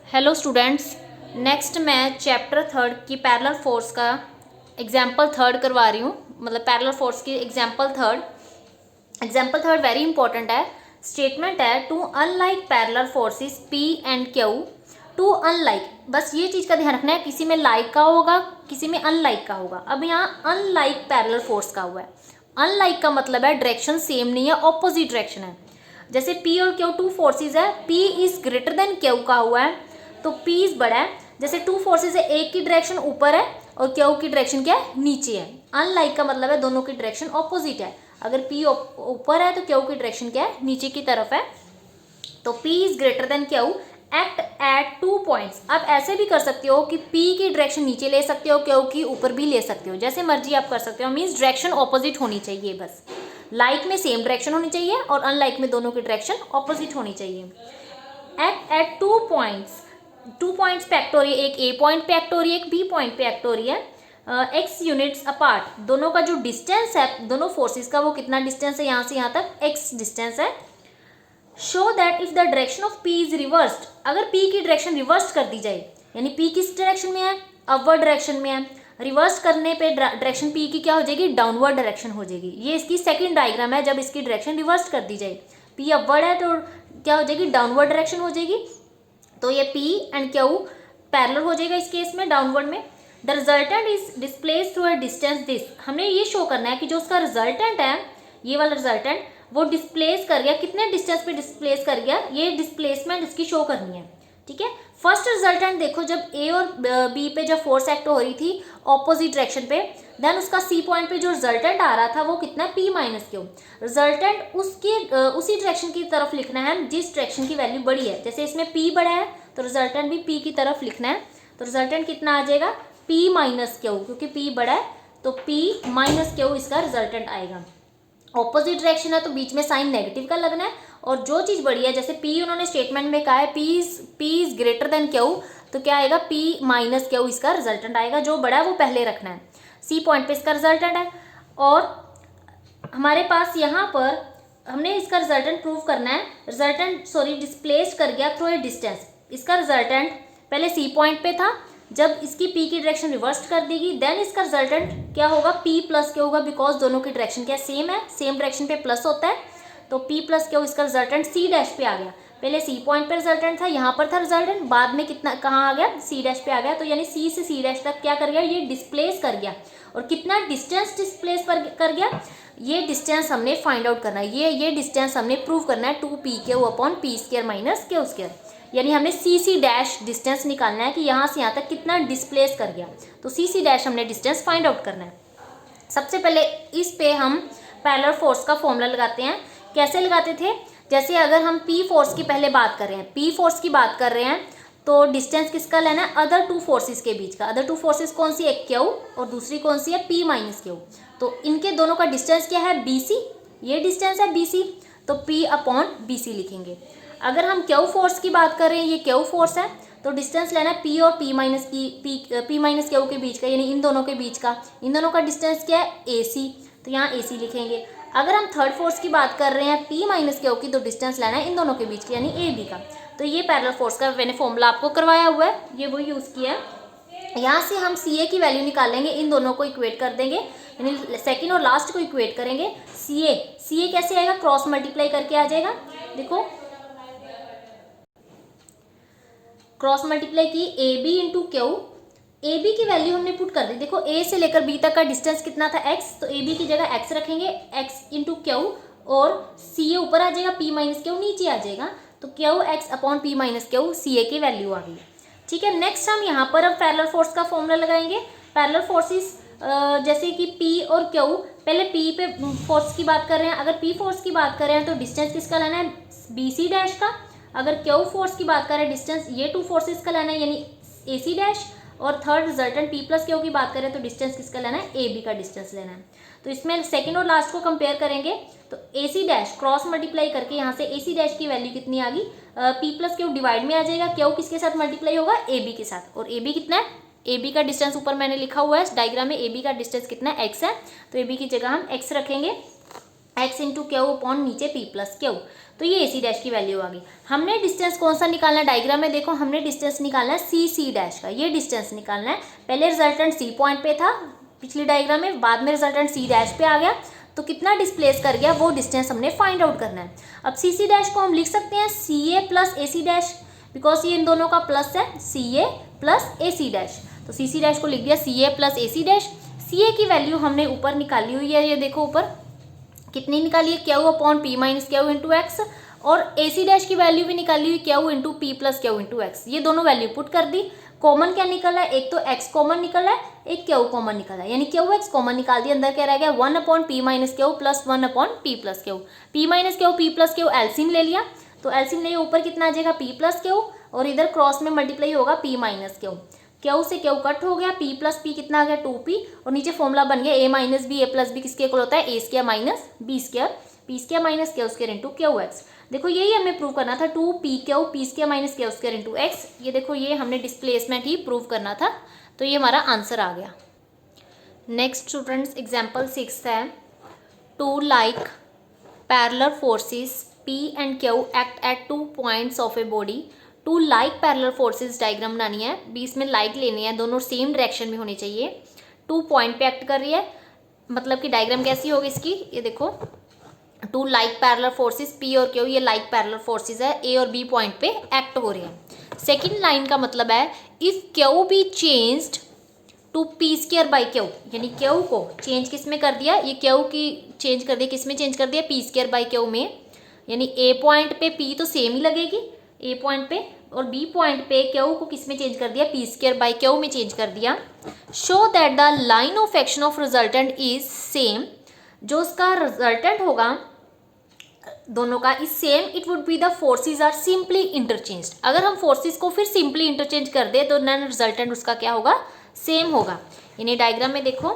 Hello students. Next मैं chapter third की parallel force का एग्जाम्पल थर्ड करवा रही हूँ। मतलब पैरेलल फोर्स की एग्जाम्पल थर्ड वेरी इंपॉर्टेंट है। स्टेटमेंट है two unlike parallel forces P and Q. Two unlike, बस ये चीज़ का ध्यान रखना है, किसी में लाइक का होगा किसी में अनलाइक का होगा। अब यहाँ अनलाइक पैरेलल फोर्स का हुआ है। अनलाइक का मतलब है डायरेक्शन सेम नहीं है, ऑपोजिट डायरेक्शन है। जैसे P और Q टू फोर्सेज है, P is greater than Q का हुआ है तो P इज बड़ा है। जैसे टू फोर्सेज है, एक की डायरेक्शन ऊपर है और Q की डायरेक्शन क्या है, नीचे है। अनलाइक का मतलब है दोनों की डायरेक्शन ऑपोजिट है। अगर P ऊपर है तो Q की डायरेक्शन क्या है, नीचे की तरफ है। तो P is greater than Q act at 2 points. आप ऐसे भी कर सकते हो कि P की डायरेक्शन नीचे ले सकते हो, Q की ऊपर भी ले सकते हो, जैसे मर्जी आप कर सकते हो। मीन्स डायरेक्शन ऑपोजिट होनी चाहिए, बस लाइक में सेम डायरेक्शन होनी चाहिए और अनलाइक में दोनों की डायरेक्शन ऑपोजिट होनी चाहिए। Act at 2 points. 2 पॉइंट्स पे एक्ट हो रही है, एक A पॉइंट पे एक्ट हो रही है, एक B पॉइंट पे एक्ट हो रही है। x यूनिट्स अपार्ट, दोनों का जो डिस्टेंस है दोनों फोर्सेस का, वो कितना डिस्टेंस है, यहाँ से यहाँ तक x डिस्टेंस है। Show that if the direction of P is reversed, अगर P की डायरेक्शन रिवर्स कर दी जाए, यानी P किस डायरेक्शन में है, अपवर्ड डायरेक्शन में है, रिवर्स करने पे डायरेक्शन P की क्या हो जाएगी, डाउनवर्ड डायरेक्शन हो जाएगी। ये इसकी सेकंड डायग्राम है, जब इसकी डायरेक्शन रिवर्स कर दी जाए। P अपवर्ड है तो क्या हो जाएगी, डाउनवर्ड डायरेक्शन हो जाएगी। तो ये P एंड Q पैरेलल हो जाएगा इस केस में, डाउनवर्ड में। The resultant is displace through a distance this. हमने ये शो करना है कि जो उसका रिजल्टेंट है, ये वाला रिजल्टेंट, वो डिस्प्लेस कर गया, कितने डिस्टेंस पे डिस्प्लेस कर गया, ये डिस्प्लेसमेंट इसकी शो करनी है। ठीक है, फर्स्ट रिजल्टेंट देखो, जब A और B पे जब फोर्स एक्ट हो रही थी ऑपोजिट डायरेक्शन पे, देन उसका C पॉइंट पे जो रिजल्टेंट आ रहा था वो कितना, P माइनस Q। रिजल्टेंट उसकी उसी डायरेक्शन की तरफ लिखना है जिस डायरेक्शन की वैल्यू बड़ी है। जैसे इसमें P बड़ा है तो रिजल्टेंट भी P की तरफ लिखना है। तो रिजल्टेंट कितना आ जाएगा, P माइनस Q, क्योंकि P बड़ा है तो P माइनस Q इसका रिजल्टेंट आएगा। ऑपोजिट डायरेक्शन है तो बीच में साइन नेगेटिव का लगना है, और जो चीज़ बड़ी है, जैसे P उन्होंने स्टेटमेंट में कहा है P is greater than Q, तो क्या आएगा, P माइनस Q इसका रिजल्टेंट आएगा। जो बड़ा है वो पहले रखना है। C पॉइंट पे इसका रिजल्टेंट है, और हमारे पास यहाँ पर हमने इसका रिजल्टेंट प्रूव करना है। डिस्प्लेस कर गया थ्रू ए डिस्टेंस। इसका रिजल्टेंट पहले C पॉइंट पे था, जब इसकी P की डायरेक्शन रिवर्स कर देगी, देन इसका रिजल्टेंट क्या होगा, P प्लस Q होगा, बिकॉज दोनों की डायरेक्शन क्या सेम है, सेम डायरेक्शन पे प्लस होता है। तो P प्लस Q इसका रिजल्टेंट C डैश पे आ गया। पहले C पॉइंट पे रिजल्टेंट था, यहाँ पर था रिजल्टेंट, बाद में कितना कहाँ आ गया, C डैश पे आ गया। तो यानी C से C डैश तक क्या कर गया, ये डिस्प्लेस कर गया। और कितना डिस्टेंस डिस्प्लेस कर गया, ये डिस्टेंस हमने फाइंड आउट करना है। ये डिस्टेंस हमने प्रूव करना है, 2PQ upon P square minus Q square. यानी हमने CC डैश डिस्टेंस निकालना है कि यहाँ से यहाँ तक कितना डिस्प्लेस कर गया। तो CC डैश हमने डिस्टेंस फाइंड आउट करना है। सबसे पहले इस पे हम पैरेलल फोर्स का फॉर्मूला लगाते हैं। कैसे लगाते थे, जैसे अगर हम P फोर्स की पहले बात कर रहे हैं, P फोर्स की बात कर रहे हैं, तो डिस्टेंस किसका लेना है, अदर टू फोर्सेस के बीच का। अदर टू फोर्सेस कौन सी है, Q, और दूसरी कौन सी है, P माइनस Q। तो इनके दोनों का डिस्टेंस क्या है, BC। ये डिस्टेंस है BC, तो P अपॉन BC लिखेंगे। अगर हम Q फोर्स की बात कर रहे हैं, ये Q फोर्स है, तो डिस्टेंस लेना है P और P माइनस Q के बीच का, यानी इन दोनों के बीच का। इन दोनों का डिस्टेंस क्या है, AC, तो यहाँ AC लिखेंगे। अगर हम थर्ड फोर्स की बात कर रहे हैं P माइनस Q की, तो डिस्टेंस लेना है इन दोनों के बीच का, यानी AB का। तो ये पैरेलल फोर्स का मैंने फॉर्मूला आपको करवाया हुआ है, ये वो यूज़ किया है। यहाँ से हम CA की वैल्यू निकालेंगे, इन दोनों को इक्वेट कर देंगे, यानी सेकेंड और लास्ट को इक्वेट करेंगे। CA कैसे आएगा, क्रॉस मल्टीप्लाई करके आ जाएगा। देखो क्रॉस मल्टीप्लाई की AB इंटू Q, AB की वैल्यू हमने पुट कर दी। देखो A से लेकर B तक का डिस्टेंस कितना था, X, तो AB की जगह X रखेंगे, X इंटू Q, और CA ऊपर आ जाएगा, P माइनस Q नीचे आ जाएगा, तो QX upon P minus Q CA की वैल्यू आ गई। ठीक है, नेक्स्ट हम यहाँ पर अब पैरेलल फोर्स का फॉर्मूला लगाएंगे। पैरेलल फोर्सेस जैसे कि P और Q, पहले P पे फोर्स की बात कर रहे हैं। अगर P फोर्स की बात कर रहे हैं तो डिस्टेंस किसका लेना है, BC डैश का। अगर Q फोर्स की बात करें, डिस्टेंस ये टू फोर्सेस का लेना है, यानी AC डैश। और third resultant P plus Q की बात करें तो डिस्टेंस किसका लेना है, AB का डिस्टेंस लेना है। तो इसमें सेकंड और लास्ट को कंपेयर करेंगे, तो AC डैश क्रॉस मल्टीप्लाई करके यहाँ से AC डैश की वैल्यू कितनी आ गई, P प्लस Q डिवाइड में आ जाएगा, Q किसके साथ मल्टीप्लाई होगा, AB के साथ। और AB कितना है, AB का डिस्टेंस ऊपर मैंने लिखा हुआ है इस डायग्राम में, AB का डिस्टेंस कितना है, X है, तो AB की जगह हम X रखेंगे। एक्स इंटू क्यू अपॉन नीचे पी प्लस क्यू। तो ये ए सी डैश की वैल्यू आ गई। हमने डिस्टेंस कौन सा निकालना है, डायग्राम में देखो हमने डिस्टेंस निकालना है सी सी डैश का, ये डिस्टेंस निकालना है। पहले रिजल्टेंट सी पॉइंट पे था पिछली डायग्राम में, बाद में रिजल्टेंट सी डैश पे आ गया, तो कितना डिस्प्लेस कर गया वो डिस्टेंस हमने फाइंड आउट करना है। अब सी सी डैश को हम लिख सकते हैं C A plus A C dash, because ये इन दोनों का प्लस है, सी A plus A C dash. तो सी सी डैश को लिख दिया सी A plus A C dash. सी ए की वैल्यू हमने ऊपर निकाली हुई है, ये देखो ऊपर कितनी निकाली है, Q upon P minus Q into x, और ए सी डैश की वैल्यू भी निकाली हुई Q into P plus Q into X. ये दोनों वैल्यू पुट कर दी। कॉमन क्या निकला है, एक तो एक्स कॉमन निकला है, एक क्यू कॉमन निकला है, यानी क्यू एक्स कॉमन निकाल दिया। अंदर क्या रह गया, 1 upon P minus Q plus 1 upon P plus Q. P minus Q P plus Q LCM ले लिया, तो एलसीएम ले ऊपर कितना आ जाएगा पी प्लस क्यू, और इधर क्रॉस में मल्टीप्लाई होगा पी माइनस क्यू। क्यू से क्यू कट हो गया, पी प्लस पी कितना आ गया 2p, और नीचे फॉर्मूला बन गया A minus B, A plus B किसके इक्वल होता है A square minus B square, P square minus Q square into Q X. देखो यही हमें प्रूव करना था, 2p Q P square minus Q square into X. ये देखो ये हमने डिस्प्लेसमेंट ही प्रूव करना था, तो ये हमारा आंसर आ गया। नेक्स्ट स्टूडेंट्स एग्जाम्पल 6 है, 2 like parallel forces P and Q act at 2 points of a body. 2 like parallel forces diagram बनानी है, बीच में लाइक लेनी है, दोनों सेम डायरेक्शन में होनी चाहिए। 2 पॉइंट पे एक्ट कर रही है, मतलब कि डायग्राम कैसी होगी इसकी, ये देखो 2 लाइक पैरेलल फोर्सेस P और Q, ये लाइक पैरेलल फोर्सेस है, A और B पॉइंट पे एक्ट हो रहे हैं। सेकेंड लाइन का मतलब है if Q be changed to P square by Q, यानी क्यू को चेंज किस में कर दिया, ये क्यू की चेंज कर दिया, किस में चेंज कर दिया पी स्क्वायर बाई क्यू में, यानी ए पॉइंट पे पी तो सेम ही लगेगी ए पॉइंट पे, और बी पॉइंट पे क्यू को किस में चेंज कर दिया पी स्क्वायर बाई क्यू में चेंज कर दिया। Show that the line of action of resultant is same, जो उसका रिजल्टेंट होगा दोनों का is same, it would be the forces are simply interchanged. अगर हम फोर्सेज को फिर सिंपली इंटरचेंज कर दे तो नन रिजल्टेंट उसका क्या होगा, सेम होगा। यानी डायग्राम में देखो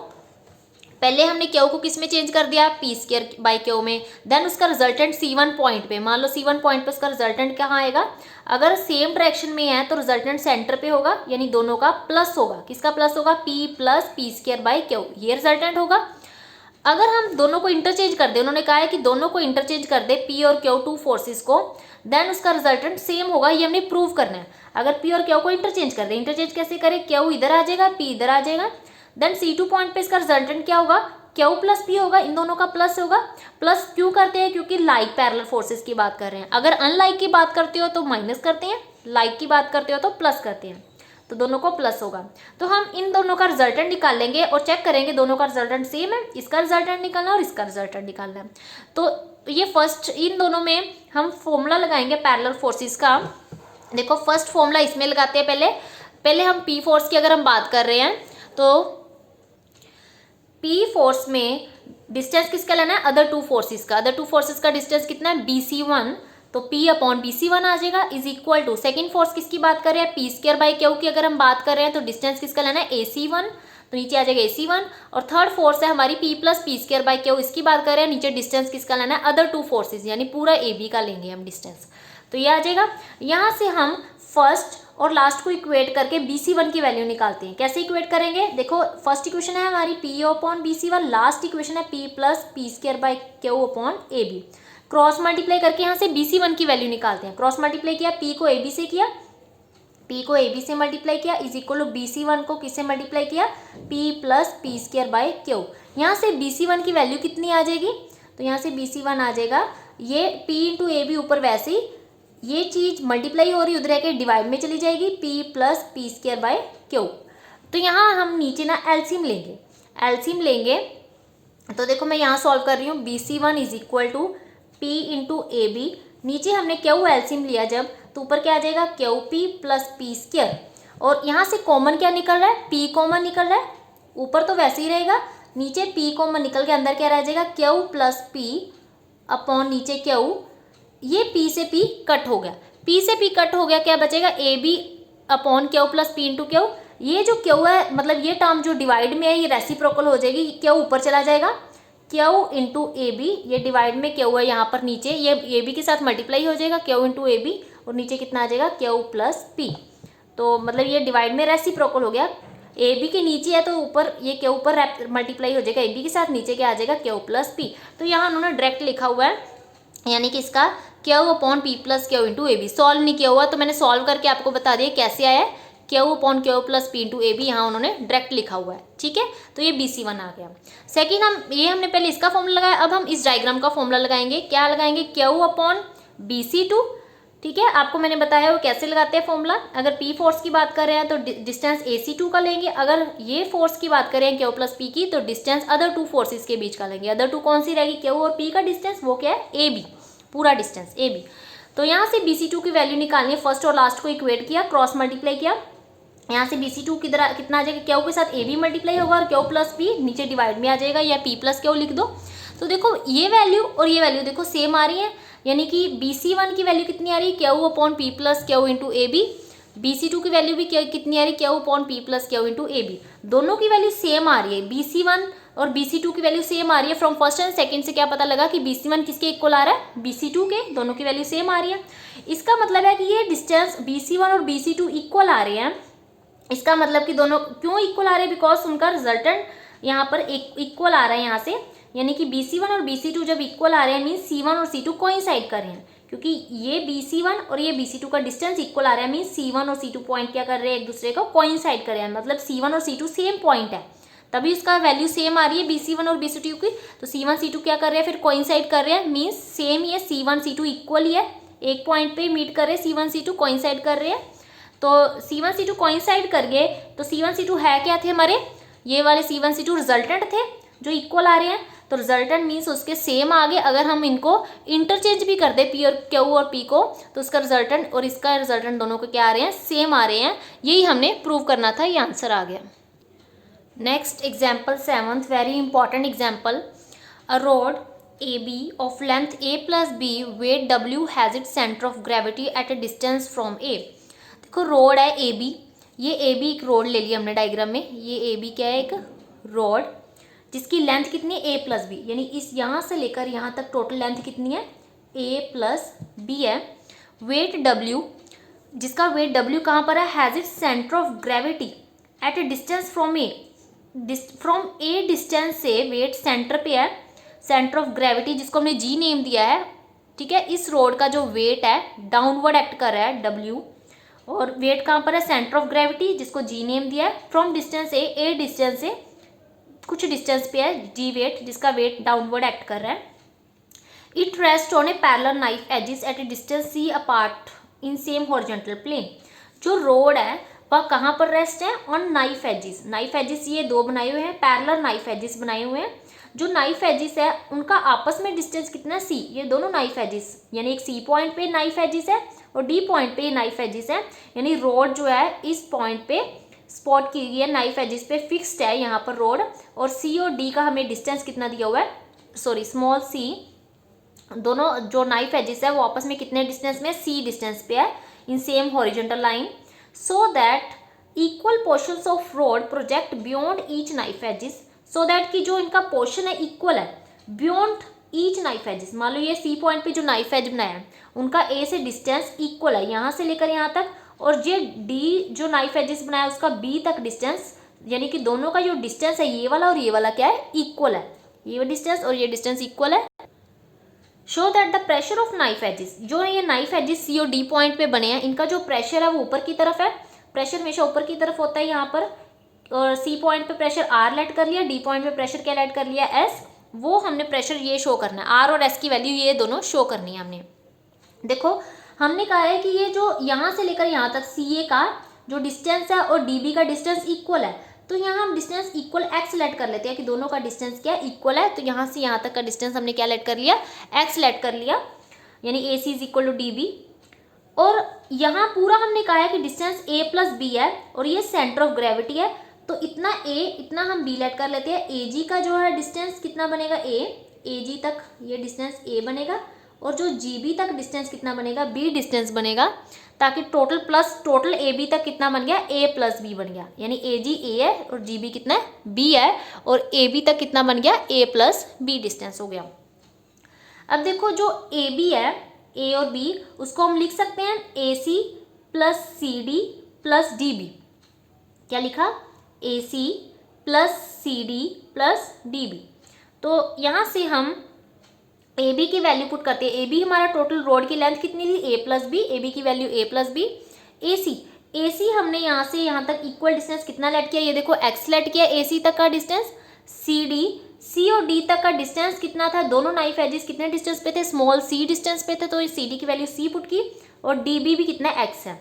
पहले हमने क्यू को किस में चेंज कर दिया पी स्क्वायर बाई क्यू में, देन उसका रिजल्टेंट C1 पॉइंट पे, मान लो C1 पॉइंट पे उसका रिजल्टेंट कहाँ आएगा, अगर सेम डायरेक्शन में है तो रिजल्टेंट सेंटर पे होगा, यानी दोनों का प्लस होगा, किसका प्लस होगा P plus P square by Q, ये रिजल्टेंट होगा। अगर हम दोनों को इंटरचेंज कर दे, उन्होंने कहा है कि दोनों को इंटरचेंज कर दे P और Q 2 फोर्सेस को, देन उसका रिजल्टेंट सेम होगा, ये हमने प्रूव करना है। अगर P और Q को इंटरचेंज कर दे, इंटरचेंज कैसे करें, Q इधर आ जाएगा P इधर आ जाएगा, देन C2 पॉइंट पे इसका रिजल्टेंट क्या होगा Q प्लस P होगा, इन दोनों का प्लस होगा। प्लस क्यों करते हैं, क्योंकि लाइक पैरेलल फोर्सेस की बात कर रहे हैं। अगर अनलाइक की बात करते हो तो माइनस करते हैं, लाइक की बात करते हो तो प्लस करते हैं, तो दोनों को प्लस होगा। तो हम इन दोनों का रिजल्टेंट निकाल लेंगे और चेक करेंगे दोनों का रिजल्टेंट सेम है, इसका रिजल्टेंट निकालना है और इसका रिजल्टेंट निकालना है। तो ये फर्स्ट इन दोनों में हम फॉर्मूला लगाएंगे पैरेलल फोर्सेस का। देखो फर्स्ट फॉर्मूला इसमें लगाते हैं, पहले हम पी फोर्स की अगर हम बात कर रहे हैं तो पी फोर्स में डिस्टेंस किसका लेना है, अदर 2 फोर्सेस का। अदर 2 फोर्सेस का डिस्टेंस कितना है BC1, तो P अपॉन BC1 आ जाएगा is equal to, second force किसकी बात कर रहे हैं पी स्क्वायर बाई क्यू की अगर हम बात कर रहे हैं तो डिस्टेंस किसका लेना है AC1, तो नीचे आ जाएगा AC1। और थर्ड फोर्स है हमारी P plus P square by Q, इसकी बात कर रहे हैं, नीचे डिस्टेंस किसका लेना है अदर 2 फोर्सेज, यानी पूरा AB का लेंगे हम डिस्टेंस, तो ये आ जाएगा। यहाँ से हम फर्स्ट और लास्ट को इक्वेट करके BC1 की वैल्यू निकालते हैं। कैसे इक्वेट करेंगे, देखो फर्स्ट इक्वेशन है हमारी P upon BC1, last equation है P plus P square by Q upon AB। Cross multiply करके यहाँ से BC1 की वैल्यू निकालते हैं। क्रॉस मल्टीप्लाई किया, P को AB से किया, P को AB से मल्टीप्लाई किया इज इक्वल टू BC1 को किससे मल्टीप्लाई किया P plus P square by Q. यहाँ से BC1 की वैल्यू कितनी आ जाएगी, तो यहाँ से BC1 आ जाएगा, ये P इंटू AB ऊपर वैसे ही ये चीज़ मल्टीप्लाई हो रही उधर के डिवाइड में चली जाएगी P plus P square by Q. तो यहाँ हम नीचे ना एलसीएम लेंगे, तो देखो मैं यहाँ सॉल्व कर रही हूँ, BC1 is equal to P into AB, नीचे हमने क्यू एलसीएम लिया जब, तो ऊपर क्या आ जाएगा QP प्लस पी स्क्वायर, और यहाँ से कॉमन क्या निकल रहा है P कॉमन निकल रहा है, ऊपर तो वैसे ही रहेगा, नीचे P कॉमन निकल के अंदर क्या रह जाएगा Q प्लस P अपॉन नीचे Q, ये P से P कट हो गया, P से P कट हो गया, क्या बचेगा AB upon Q plus P into Q। ये जो Q है मतलब ये टर्म जो डिवाइड में है ये रेसिप्रोकल हो जाएगी, Q ऊपर चला जाएगा, Q इंटू AB, ये डिवाइड में Q है यहाँ पर नीचे, ये AB के साथ मल्टीप्लाई हो जाएगा Q इंटू AB, और नीचे कितना आ जाएगा Q प्लस P, तो मतलब ये डिवाइड में रेसिप्रोकल हो गया। ए बी के नीचे है तो ऊपर ये क्यू ऊपर मल्टीप्लाई हो जाएगा ए बी के साथ, नीचे क्या आ जाएगा क्यू प्लस पी। तो यहाँ उन्होंने डायरेक्ट लिखा हुआ है, यानी कि इसका Q upon P plus Q into A B. Solve नहीं किया हुआ तो मैंने सॉल्व करके आपको बता दिया कैसे आया है, Q upon Q plus P into A B यहाँ उन्होंने डायरेक्ट लिखा हुआ है। ठीक है, तो ये BC1 आ गया। सेकेंड हमने पहले इसका फॉर्मूला लगाया, अब हम इस डायग्राम का फॉर्मूला लगाएंगे। क्या लगाएंगे, क्यू अपॉन BC2। ठीक है, आपको मैंने बताया वो कैसे लगाते हैं फॉर्मूला। अगर P फोर्स की बात कर रहे हैं तो डिस्टेंस AC2 का लेंगे, अगर ये फोर्स की बात करें क्यू प्लस पी की तो डिस्टेंस अदर टू फोर्सेस के बीच का लेंगे। अदर टू कौन सी रहेगी, क्यू और पी का डिस्टेंस, वो क्या है AB, पूरा डिस्टेंस AB। तो यहाँ से BC2 की वैल्यू निकालनी है, फर्स्ट और लास्ट को इक्वेट किया, क्रॉस मल्टीप्लाई किया। यहाँ से BC2 कितना आ जाएगा, क्यू के साथ AB मल्टीप्लाई होगा और क्यू प्लस पी नीचे डिवाइड में आ जाएगा, या P प्लस क्यू लिख दो। तो देखो ये वैल्यू और ये वैल्यू देखो सेम आ रही है, यानी कि BC1 की वैल्यू कितनी आ रही है, Q upon P plus Q into A B. BC2 की वैल्यू भी कितनी आ रही है, Q upon P plus Q into A B. दोनों की वैल्यू सेम आ रही है, BC1 और BC2 की वैल्यू सेम आ रही है। फ्रॉम फर्स्ट एंड सेकंड से क्या पता लगा कि BC1 किसके इक्वल आ रहा है, BC2 के। दोनों की वैल्यू सेम आ रही है, इसका मतलब है कि ये डिस्टेंस BC1 और BC2 इक्वल आ रहे हैं। इसका मतलब कि दोनों क्यों इक्वल आ रहे हैं, बिकॉज उनका रिजल्टेंट यहाँ पर इक्वल आ रहा है यहाँ से, यानी कि BC1 और BC2 जब इक्वल आ रहे हैं मीन्स C1 और C2 कोइंसाइड कर रहे हैं, क्योंकि ये BC1 और ये BC2 का डिस्टेंस इक्वल आ रहा है मीन्स C1 और C2 पॉइंट क्या कर रहे हैं, एक दूसरे को कोइंसाइड कर रहे हैं, मतलब C1 और C2 सेम पॉइंट है, तभी इसका वैल्यू सेम आ रही है BC1 और BC2 की। तो C1 C2 क्या कर रहे हैं, फिर कोइंसाइड कर रहे हैं, मीन्स सेम ही है, C1 C2 इक्वल ही है, एक पॉइंट पे मीट कर रहे हैं, C1 C2 कोइंसाइड कर रहे हैं। तो C1 C2 कोइंसाइड कर गए, तो C1 C2 है क्या थे हमारे, ये वाले C1 C2 रिजल्टेंट थे जो इक्वल आ रहे हैं। तो रिजल्टेंट मीन्स उसके सेम आ गए। अगर हम इनको इंटरचेंज भी कर दे P और Q और P को, तो उसका रिजल्टेंट और इसका रिजल्टेंट दोनों को क्या आ रहे हैं, सेम आ रहे हैं। यही हमने प्रूव करना था, ये आंसर आ गया। Next example 7th, very important example. A road AB of length A plus B, weight W has its center of gravity at a distance from A। देखो रोड है AB, ये AB एक road ले लिया हमने diagram में, ये AB क्या है, एक रोड जिसकी लेंथ कितनी है A प्लस बी, यानी इस यहाँ से लेकर यहाँ तक टोटल लेंथ कितनी है, A प्लस बी है। वेट W, जिसका वेट W कहाँ पर है, has it centre of gravity eight a distance from A। From A distance से वेट सेंटर पे है, सेंटर ऑफ ग्रेविटी जिसको हमने G नेम दिया है। ठीक है, इस रोड का जो वेट है डाउनवर्ड एक्ट कर रहा है W, और वेट कहाँ पर है, सेंटर ऑफ ग्रेविटी जिसको G नेम दिया है। फ्रॉम डिस्टेंस A डिस्टेंस से कुछ डिस्टेंस पे है G वेट, जिसका वेट डाउनवर्ड एक्ट कर रहा है। It rest on a parallel knife edges at a distance C apart in same horizontal plane. जो रोड है वह कहाँ पर रेस्ट है, on knife edges. Knife edges ये दो बनाए हुए हैं, पैरेलल नाइफ एजिस बनाए हुए हैं। जो नाइफ एजिस है उनका आपस में डिस्टेंस कितना है, C। ये दोनों नाइफ एजिस, यानी एक C पॉइंट पे नाइफ एजिस है और D पॉइंट पे नाइफ एजिस है, यानी रोड जो है इस पॉइंट पे स्पॉट की गई है, नाइफ एजिस पे फिक्स्ड है यहाँ पर रोड, और C और D का हमें डिस्टेंस कितना दिया हुआ है, सॉरी स्मॉल c, दोनों जो नाइफ एजिस है वो आपस में कितने डिस्टेंस में, C डिस्टेंस पे है in same horizontal line, so that equal portions of rod project beyond each knife edges, so that कि जो इनका पोर्शन है इक्वल है बियॉन्ड ईच नाइफ एजिस। मान लो ये C पॉइंट पे जो नाइफ एज बनाया है उनका A से डिस्टेंस इक्वल है यहाँ से लेकर यहाँ तक, और ये D जो नाइफ एजिस बनाया उसका B तक डिस्टेंस, यानी कि दोनों का जो डिस्टेंस है ये वाला और ये वाला क्या है, इक्वल है, ये डिस्टेंस और ये डिस्टेंस इक्वल है। Show that the pressure of knife edges, जो ये नाइफ एजिस C और D पॉइंट पे बने हैं इनका जो प्रेशर है वो ऊपर की तरफ है, प्रेशर हमेशा ऊपर की तरफ होता है यहाँ पर, और C पॉइंट पे प्रेशर R लेट कर लिया, D पॉइंट पे प्रेशर क्या लेट कर लिया, S। वो हमने प्रेशर ये शो करना है, R और S की वैल्यू ये दोनों शो करनी है हमने। देखो हमने कहा है कि ये जो यहाँ से लेकर यहाँ तक CA का जो डिस्टेंस है और DB का डिस्टेंस इक्वल है, तो यहाँ हम डिस्टेंस इक्वल x लेट कर लेते हैं कि दोनों का डिस्टेंस क्या इक्वल है। तो यहाँ से यहाँ तक का डिस्टेंस हमने क्या लेट कर लिया, x लेट कर लिया, यानी AC is equal to DB। और यहाँ पूरा हमने कहा है कि डिस्टेंस A प्लस बी है और ये सेंटर ऑफ ग्रेविटी है, तो इतना A इतना हम B लेट कर लेते हैं। AG का जो है डिस्टेंस कितना बनेगा, AG तक ये डिस्टेंस A बनेगा, और जो GB तक डिस्टेंस कितना बनेगा, B डिस्टेंस बनेगा, ताकि टोटल AB तक कितना बन गया, A प्लस बी बन गया, यानी AG A है और GB कितना है, B है, और AB तक कितना बन गया, A प्लस बी डिस्टेंस हो गया। अब देखो जो AB है A और B उसको हम लिख सकते हैं AC plus CD plus DB। क्या लिखा, AC plus CD plus DB। तो यहाँ से हम AB की वैल्यू पुट करते हैं। AB हमारा टोटल रोड की लेंथ कितनी थी, A प्लस बी, AB की value A plus B. AC हमने यहाँ से यहाँ तक इक्वल डिस्टेंस कितना लेट किया, ये देखो x लेट किया AC तक का डिस्टेंस। C और D तक का डिस्टेंस कितना था, दोनों नाइफ एजेस कितने डिस्टेंस पे थे, स्मॉल c डिस्टेंस पे थे, तो CD की वैल्यू C पुट की और DB भी कितना x है।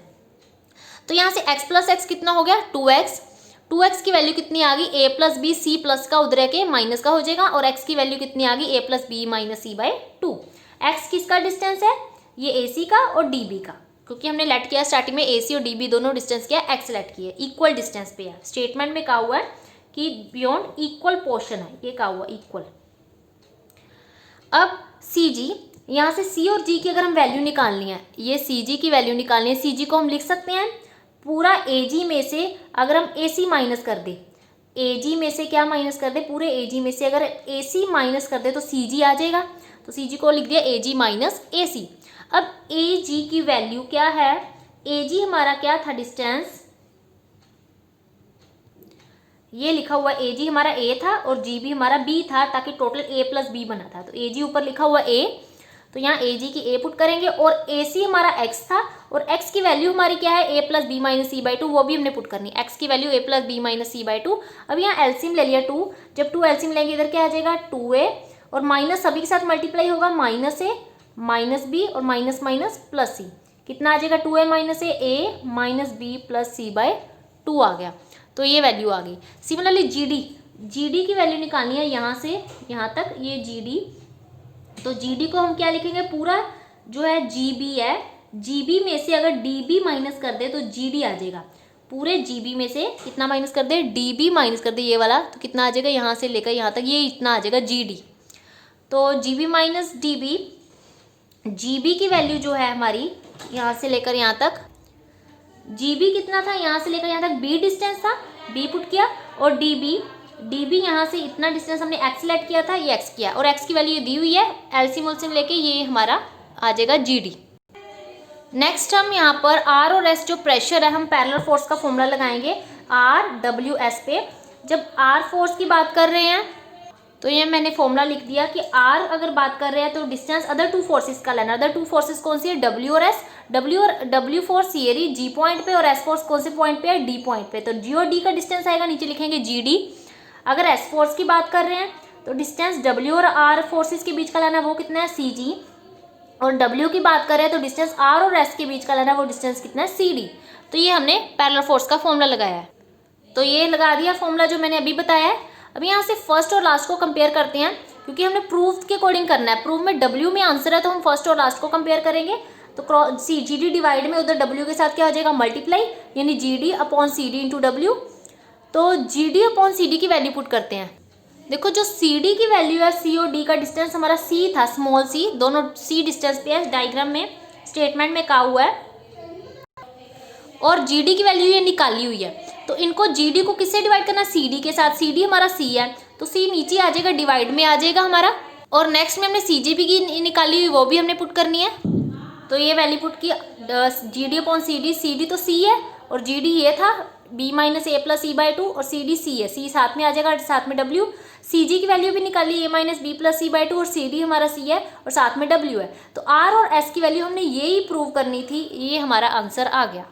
तो यहाँ से x प्लस एक्स कितना हो गया 2x की वैल्यू कितनी आ गई, a plus B C plus का उधर के माइनस का हो जाएगा, और x की वैल्यू कितनी आ गई a plus B minus C by 2। x किसका डिस्टेंस है, ये AC का और DB का, क्योंकि हमने लेट किया स्टार्टिंग में AC और DB दोनों डिस्टेंस किया, x लेट किया, इक्वल डिस्टेंस पे है। स्टेटमेंट में कहा हुआ है कि बियॉन्ड इक्वल पोर्शन है, ये कहा हुआ इक्वल। अब CG, यहाँ से C और G की अगर हम वैल्यू निकालनी है, ये CG की वैल्यू निकालनी है, CG को हम लिख सकते हैं पूरा AG में से अगर हम AC माइनस कर दे, AG में से क्या माइनस कर दे, पूरे AG में से अगर AC माइनस कर दे तो CG आ जाएगा। तो CG को लिख दिया AG माइनस AC। अब AG की वैल्यू क्या है, AG हमारा क्या था डिस्टेंस, ये लिखा हुआ AG हमारा A था और GB हमारा B था, ताकि टोटल A प्लस B बना था। तो AG ऊपर लिखा हुआ A, तो यहाँ AG की A पुट करेंगे, और AC हमारा x था और x की वैल्यू हमारी क्या है A plus B minus C by 2, वो भी हमने पुट करनी है, x की value A plus B minus C by 2। अब यहाँ एलसीएम ले लिया 2, जब 2 एलसीएम लेंगे इधर क्या आ जाएगा 2a, और माइनस सभी के साथ मल्टीप्लाई होगा, माइनस a माइनस b और माइनस माइनस प्लस c, कितना आ जाएगा 2a minus a minus b plus C by 2 आ गया। तो ये वैल्यू आ गई। सिमिलरली GD की वैल्यू निकालनी है यहाँ से यहाँ तक, ये GD, तो GD को हम क्या लिखेंगे, पूरा जो है GB है, GB में से अगर DB माइनस कर दे तो GD आ जाएगा। पूरे GB में से कितना माइनस कर दे, DB माइनस कर दे ये वाला, तो कितना आ जाएगा, यहाँ से लेकर यहाँ तक ये इतना आ जाएगा GD। तो GB माइनस DB, GB की वैल्यू जो है हमारी यहाँ से लेकर यहाँ तक, GB कितना था, यहाँ से लेकर यहाँ तक B डिस्टेंस था, B पुट किया, और DB यहाँ से इतना डिस्टेंस हमने x लेट किया था, ये x किया, और x की वैल्यू ये दी हुई है, एलसीएम उलसीएम लेके ये हमारा आ जाएगा GD। नेक्स्ट हम यहाँ पर R और S जो प्रेशर है, हम पैरेलल फोर्स का फॉर्मूला लगाएंगे RWS पे। जब R फोर्स की बात कर रहे हैं तो ये मैंने फॉर्मूला लिख दिया कि R अगर बात कर रहे हैं तो डिस्टेंस अदर टू फोर्सेस का लेना। अदर टू फोर्सेस कौन सी है, W और S। W फोर्स ये रही G पॉइंट पे, और S फोर्स कौन से पॉइंट पे है, D पॉइंट पे। तो G और D का डिस्टेंस आएगा, नीचे लिखेंगे GD। अगर S फोर्स की बात कर रहे हैं तो डिस्टेंस W और R फोर्सेस के बीच का लेना, वो कितना है CG। और W की बात कर रहे हैं तो डिस्टेंस R और S के बीच का लेना, वो डिस्टेंस कितना है CD। तो ये हमने पैरेलल फोर्स का फॉर्मूला लगाया है। तो ये लगा दिया फॉर्मूला जो मैंने अभी बताया है। अब यहाँ से फर्स्ट और लास्ट को कंपेयर करते हैं, क्योंकि हमने प्रूफ के अकॉर्डिंग करना है। प्रूफ में W में आंसर है तो हम फर्स्ट और लास्ट को कंपेयर करेंगे। तो GD डिवाइड में उधर W के साथ क्या हो जाएगा, मल्टीप्लाई, यानी GD upon CD into W। तो GD अपॉन CD की वैल्यू पुट करते हैं। देखो जो CD की वैल्यू है, C और D का डिस्टेंस हमारा C था, स्मॉल c, दोनों C डिस्टेंस पे है, डायग्राम में स्टेटमेंट में कहा हुआ है, और GD की वैल्यू ये निकाली हुई है। तो इनको GD को किससे डिवाइड करना, CD के साथ। CD हमारा C है तो C नीचे आ जाएगा, डिवाइड में आ जाएगा हमारा। और नेक्स्ट में हमने CGB की निकाली हुई, वो भी हमने पुट करनी है। तो ये वैल्यू पुट की GD अपॉन CD, CD तो C है और GD ये था B minus A plus C by 2, और CD C है, C साथ में आ जाएगा, साथ में W। CG की वैल्यू भी निकाली A minus B plus C by 2, और CD हमारा C है और साथ में W है। तो R और S की वैल्यू हमने यही प्रूव करनी थी, ये हमारा आंसर आ गया।